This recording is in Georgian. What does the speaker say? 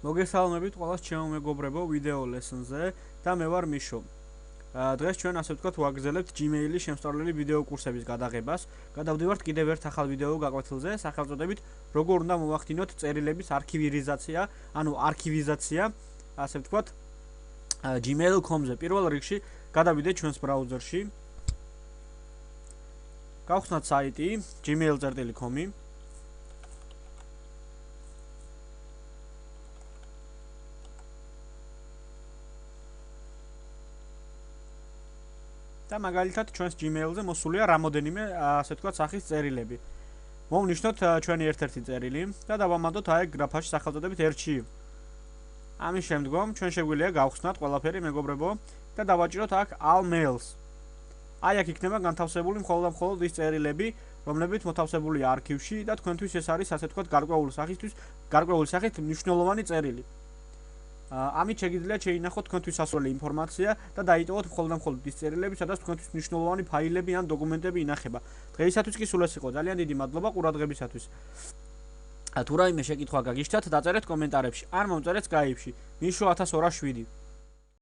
მოგესალმებით ყველას ჩემო მეგობრებო ვიდეო ლესონზე და მე ვარ მიშო. დღეს ჩვენ ასე ვთქვათ ვაგრძელებთ Gmail-ის შემსწავლელი ვიდეო კურსების გადაღებას. გადავდივართ კიდევ ერთ ახალ ვიდეო გაკვეთილზე, სახელწოდებით როგორ უნდა მოვახდინოთ წერილების არქივირიზაცია, ანუ არქივიზაცია, ასე ვთქვათ gmail.com-ზე. პირველ რიგში გადავიდეთ ჩვენს ბრაუზერში. გავხსნათ საიტი gmail.com-ი. და მაგალითად ჩვენს Gmail-ზე მოსულია რამოდენიმე ასე ვთქვათ სახის წერილები. მოვნიშნოთ ჩვენი ერთ-ერთი წერილი და დავამატოთ აი გრაფაში სახელწოდებით archive. ამის შემდგომ ჩვენ შეგვიძლია გავხსნათ ყველაფერი მეგობრებო და დავაჭიროთ აქ all mails. აი აქ იქნება განთავსებული მხოლოდ ის წერილები, რომლებიც მოთავსებულია არქივში და თქვენთვის ეს არის ასე ვთქვათ გარკვეული სახით მნიშვნელოვანი წერილი. ამით შეგიძლიათ შეინახოთ თქვენთვის ასწავლელი ინფორმაცია და დაიტოვოთ მხოლოდ ის წერილები, სადაც თქვენთვის მნიშვნელოვანი ფაილები ან დოკუმენტები ინახება. დღეისათვის კი სულ ეს იყო. ძალიან დიდი მადლობა ყურადღებისათვის. თუ რაიმე შეკითხვა გაგიჩნდათ, დაწერეთ კომენტარებში. ან მომწერეთ Skype-ში. Misho 1207